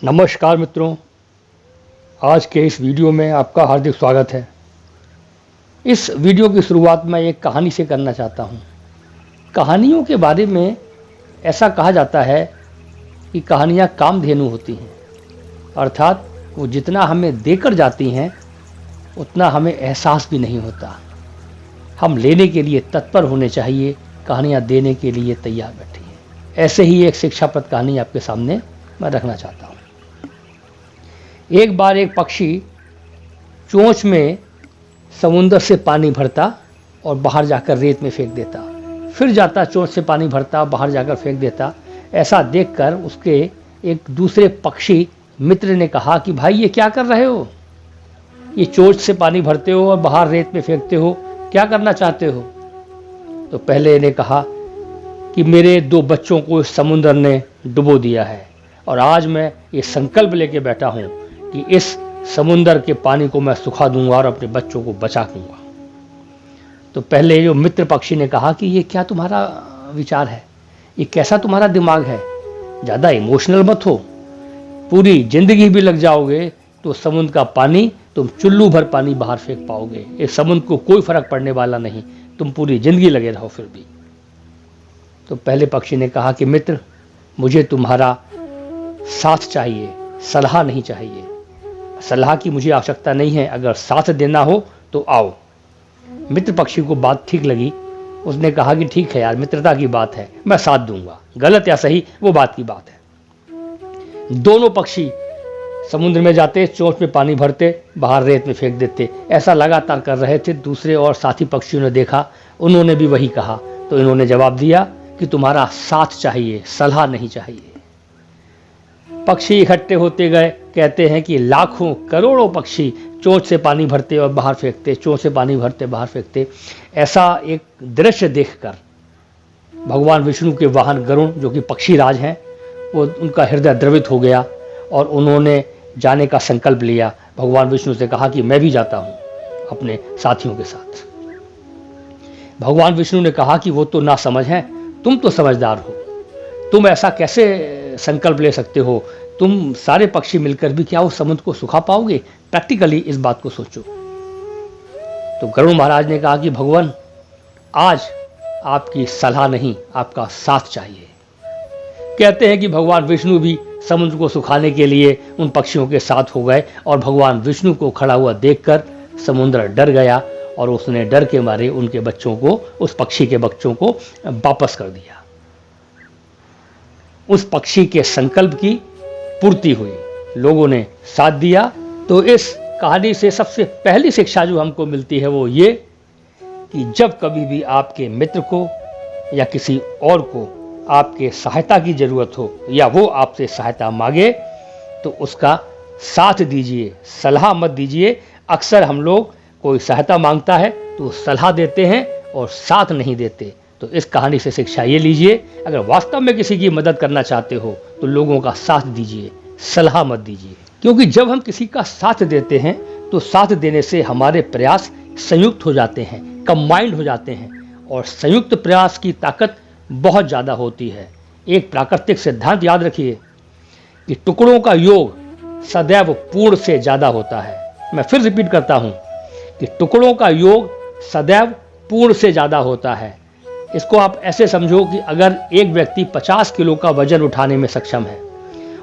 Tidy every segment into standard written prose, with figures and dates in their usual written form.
नमस्कार मित्रों, आज के इस वीडियो में आपका हार्दिक स्वागत है। इस वीडियो की शुरुआत मैं एक कहानी से करना चाहता हूँ। कहानियों के बारे में ऐसा कहा जाता है कि कहानियाँ कामधेनु होती हैं, अर्थात वो जितना हमें देकर जाती हैं उतना हमें एहसास भी नहीं होता। हम लेने के लिए तत्पर होने चाहिए, कहानियाँ देने के लिए तैयार बैठी हैं। ऐसे ही एक शिक्षाप्रद कहानी आपके सामने मैं रखना चाहता हूँ। एक बार एक पक्षी चोंच में समुंदर से पानी भरता और बाहर जाकर रेत में फेंक देता, फिर जाता चोंच से पानी भरता, बाहर जाकर फेंक देता। ऐसा देखकर उसके एक दूसरे पक्षी मित्र ने कहा कि भाई ये क्या कर रहे हो? ये चोंच से पानी भरते हो और बाहर रेत में फेंकते हो, क्या करना चाहते हो? तो पहले ने कहा कि मेरे 2 बच्चों को इस समुंदर ने डुबो दिया है और आज मैं ये संकल्प लेके बैठा हूँ कि इस समुंदर के पानी को मैं सुखा दूंगा और अपने बच्चों को बचा दूंगा। तो पहले जो मित्र पक्षी ने कहा कि ये क्या तुम्हारा विचार है, ये कैसा तुम्हारा दिमाग है, ज़्यादा इमोशनल मत हो। पूरी जिंदगी भी लग जाओगे तो समुद्र का पानी तुम चुल्लू भर पानी बाहर फेंक पाओगे, इस समुद्र को कोई फर्क पड़ने वाला नहीं, तुम पूरी जिंदगी लगे रहो फिर भी। तो पहले पक्षी ने कहा कि मित्र, मुझे तुम्हारा साथ चाहिए, सलाह नहीं चाहिए। सलाह की मुझे आवश्यकता नहीं है, अगर साथ देना हो तो आओ। मित्र पक्षी को बात ठीक लगी, उसने कहा कि ठीक है यार, मित्रता की बात है, मैं साथ दूंगा, गलत या सही वो बात की बात है। दोनों पक्षी समुद्र में जाते, चोंच में पानी भरते, बाहर रेत में फेंक देते। ऐसा लगातार कर रहे थे। दूसरे और साथी पक्षियों ने देखा, उन्होंने भी वही कहा। तो इन्होंने जवाब दिया कि तुम्हारा साथ चाहिए, सलाह नहीं चाहिए। पक्षी इकट्ठे होते गए। कहते हैं कि लाखों करोड़ों पक्षी चोंच से पानी भरते और बाहर फेंकते, चोंच से पानी भरते बाहर फेंकते। ऐसा एक दृश्य देखकर भगवान विष्णु के वाहन गरुड़, जो कि पक्षी राज हैं, वो उनका हृदय द्रवित हो गया और उन्होंने जाने का संकल्प लिया। भगवान विष्णु से कहा कि मैं भी जाता हूँ अपने साथियों के साथ। भगवान विष्णु ने कहा कि वो तो ना समझ हैं, तुम तो समझदार हो, तुम ऐसा कैसे संकल्प ले सकते हो? तुम सारे पक्षी मिलकर भी क्या उस समुद्र को सुखा पाओगे? प्रैक्टिकली इस बात को सोचो। तो गरुड़ महाराज ने कहा कि भगवान, आज आपकी सलाह नहीं, आपका साथ चाहिए। कहते हैं कि भगवान विष्णु भी समुद्र को सुखाने के लिए उन पक्षियों के साथ हो गए और भगवान विष्णु को खड़ा हुआ देखकर समुद्र डर गया और उसने डर के मारे उनके बच्चों को, उस पक्षी के बच्चों को वापस कर दिया। उस पक्षी के संकल्प की पूर्ति हुई, लोगों ने साथ दिया। तो इस कहानी से सबसे पहली शिक्षा जो हमको मिलती है वो ये कि जब कभी भी आपके मित्र को या किसी और को आपके सहायता की जरूरत हो या वो आपसे सहायता मांगे तो उसका साथ दीजिए, सलाह मत दीजिए। अक्सर हम लोग कोई सहायता मांगता है तो सलाह देते हैं और साथ नहीं देते। तो इस कहानी से शिक्षा ये लीजिए, अगर वास्तव में किसी की मदद करना चाहते हो तो लोगों का साथ दीजिए, सलाह मत दीजिए। क्योंकि जब हम किसी का साथ देते हैं तो साथ देने से हमारे प्रयास संयुक्त हो जाते हैं, कंबाइंड हो जाते हैं और संयुक्त प्रयास की ताकत बहुत ज़्यादा होती है। एक प्राकृतिक सिद्धांत याद रखिए कि टुकड़ों का योग सदैव पूर्ण से ज़्यादा होता है। मैं फिर रिपीट करता हूँ कि टुकड़ों का योग सदैव पूर्ण से ज़्यादा होता है। इसको आप ऐसे समझो कि अगर एक व्यक्ति 50 किलो का वजन उठाने में सक्षम है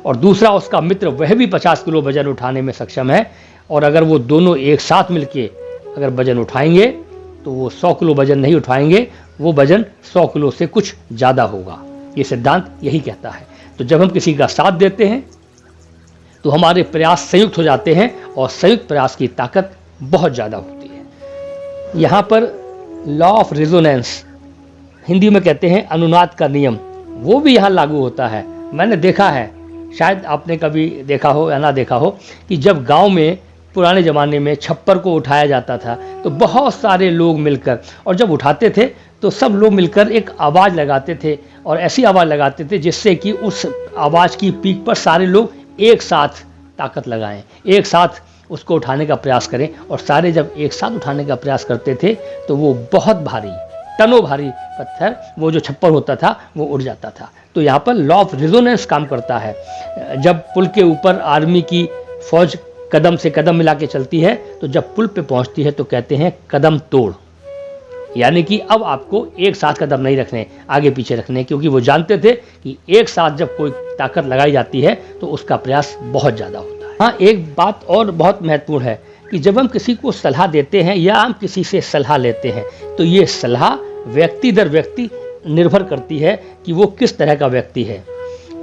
और दूसरा उसका मित्र वह भी 50 किलो वजन उठाने में सक्षम है और अगर वो दोनों एक साथ मिलके अगर वजन उठाएंगे तो वो 100 किलो वजन नहीं उठाएंगे, वो वजन 100 किलो से कुछ ज़्यादा होगा। ये सिद्धांत यही कहता है। तो जब हम किसी का साथ देते हैं तो हमारे प्रयास संयुक्त हो जाते हैं और संयुक्त प्रयास की ताकत बहुत ज़्यादा होती है। यहाँ पर लॉ ऑफ रेजोनेंस, हिंदी में कहते हैं अनुनाद का नियम, वो भी यहाँ लागू होता है। मैंने देखा है, शायद आपने कभी देखा हो या ना देखा हो, कि जब गांव में पुराने ज़माने में छप्पर को उठाया जाता था तो बहुत सारे लोग मिलकर, और जब उठाते थे तो सब लोग मिलकर एक आवाज़ लगाते थे और ऐसी आवाज़ लगाते थे जिससे कि उस आवाज़ की पीक पर सारे लोग एक साथ ताकत लगाएं, एक साथ उसको उठाने का प्रयास करें। और सारे जब एक साथ उठाने का प्रयास करते थे तो वो बहुत भारी टनों भारी पत्थर, वो जो छप्पर होता था वो उड़ जाता था। तो यहाँ पर लॉ ऑफ रेजोनेंस काम करता है। जब पुल के ऊपर आर्मी की फौज कदम से कदम मिला के चलती है, तो जब पुल पे पहुंचती है तो कहते हैं कदम तोड़, यानी कि अब आपको एक साथ कदम नहीं रखने, आगे पीछे रखने, क्योंकि वो जानते थे कि एक साथ जब कोई ताकत लगाई जाती है तो उसका प्रयास बहुत ज़्यादा होता है। हाँ, एक बात और बहुत महत्वपूर्ण है कि जब हम किसी को सलाह देते हैं या हम किसी से सलाह लेते हैं, तो ये सलाह व्यक्ति दर व्यक्ति निर्भर करती है कि वो किस तरह का व्यक्ति है।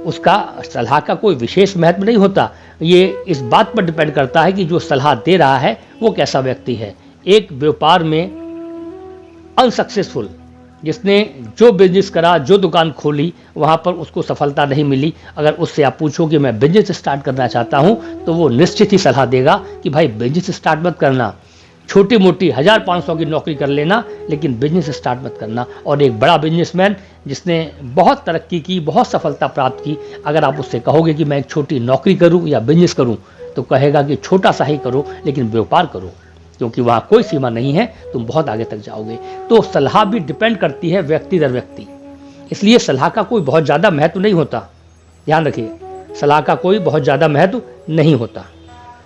उसका सलाह का कोई विशेष महत्व नहीं होता, ये इस बात पर डिपेंड करता है कि जो सलाह दे रहा है वो कैसा व्यक्ति है। एक व्यापार में अनसक्सेसफुल, जिसने जो बिजनेस करा, जो दुकान खोली, वहाँ पर उसको सफलता नहीं मिली, अगर उससे आप पूछो कि मैं बिजनेस स्टार्ट करना चाहता हूँ, तो वो निश्चित ही सलाह देगा कि भाई बिजनेस स्टार्ट मत करना, छोटी मोटी 1500 की नौकरी कर लेना, लेकिन बिजनेस स्टार्ट मत करना। और एक बड़ा बिजनेसमैन जिसने बहुत तरक्की की, बहुत सफलता प्राप्त की, अगर आप उससे कहोगे कि मैं एक छोटी नौकरी करूँ या बिजनेस करूँ, तो कहेगा कि छोटा सा ही करो, लेकिन व्यापार करो, क्योंकि वहाँ कोई सीमा नहीं है, तुम बहुत आगे तक जाओगे। तो सलाह भी डिपेंड करती है व्यक्ति दर व्यक्ति, इसलिए सलाह का कोई बहुत ज़्यादा महत्व नहीं होता। ध्यान रखिए, सलाह का कोई बहुत ज़्यादा महत्व नहीं होता।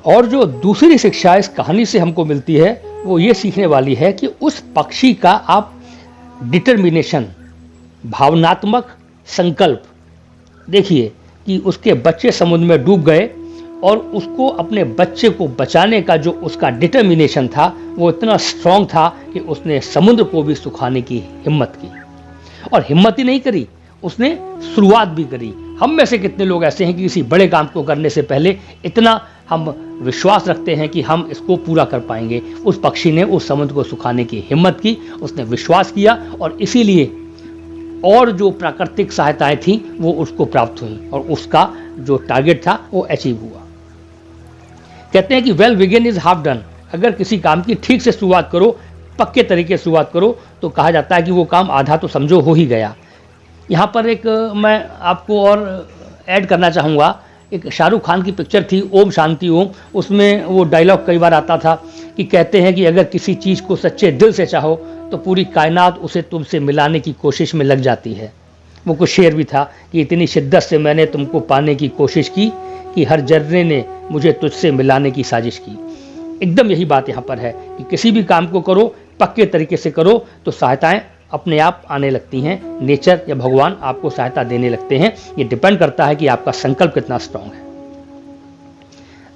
और जो दूसरी शिक्षा इस कहानी से हमको मिलती है वो ये सीखने वाली है कि उस पक्षी का आप डिटर्मिनेशन, भावनात्मक संकल्प देखिए कि उसके बच्चे समुद्र में डूब गए और उसको अपने बच्चे को बचाने का जो उसका डिटर्मिनेशन था वो इतना स्ट्रांग था कि उसने समुद्र को भी सुखाने की हिम्मत की। और हिम्मत ही नहीं करी, उसने शुरुआत भी करी। हम में से कितने लोग ऐसे हैं कि किसी बड़े काम को करने से पहले इतना हम विश्वास रखते हैं कि हम इसको पूरा कर पाएंगे। उस पक्षी ने उस समुद्र को सुखाने की हिम्मत की, उसने विश्वास किया, और इसीलिए और जो प्राकृतिक सहायताएं थी वो उसको प्राप्त हुई और उसका जो टारगेट था वो अचीव हुआ। कहते हैं कि well begin is half done. अगर किसी काम की ठीक से शुरुआत करो, पक्के तरीके से शुरुआत करो, तो कहा जाता है कि वो काम आधा तो समझो हो ही गया। यहाँ पर एक मैं आपको और ऐड करना चाहूँगा, एक शाहरुख खान की पिक्चर थी ओम शांति ओम, उसमें वो डायलॉग कई बार आता था कि कहते हैं कि अगर किसी चीज़ को सच्चे दिल से चाहो तो पूरी कायनात उसे तुमसे मिलाने की कोशिश में लग जाती है। वो कुछ शेर भी था कि इतनी शिद्दत से मैंने तुमको पाने की कोशिश की कि हर जर्रे ने मुझे तुझसे मिलाने की साजिश की। एकदम यही बात यहाँ पर है कि किसी भी काम को करो, पक्के तरीके से करो, तो सहायताएं अपने आप आने लगती हैं। नेचर या भगवान आपको सहायता देने लगते हैं। ये डिपेंड करता है कि आपका संकल्प कितना स्ट्रांग है।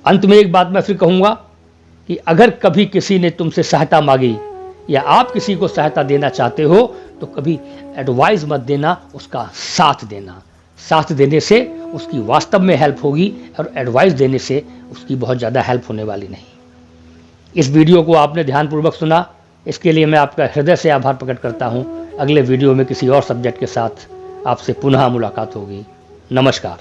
अंत में एक बात मैं फिर कहूँगा कि अगर कभी किसी ने तुमसे सहायता मांगी या आप किसी को सहायता देना चाहते हो, तो कभी एडवाइस मत देना, उसका साथ देना। साथ देने से उसकी वास्तव में हेल्प होगी और एडवाइस देने से उसकी बहुत ज़्यादा हेल्प होने वाली नहीं। इस वीडियो को आपने ध्यानपूर्वक सुना, इसके लिए मैं आपका हृदय से आभार प्रकट करता हूँ। अगले वीडियो में किसी और सब्जेक्ट के साथ आपसे पुनः मुलाकात होगी। नमस्कार।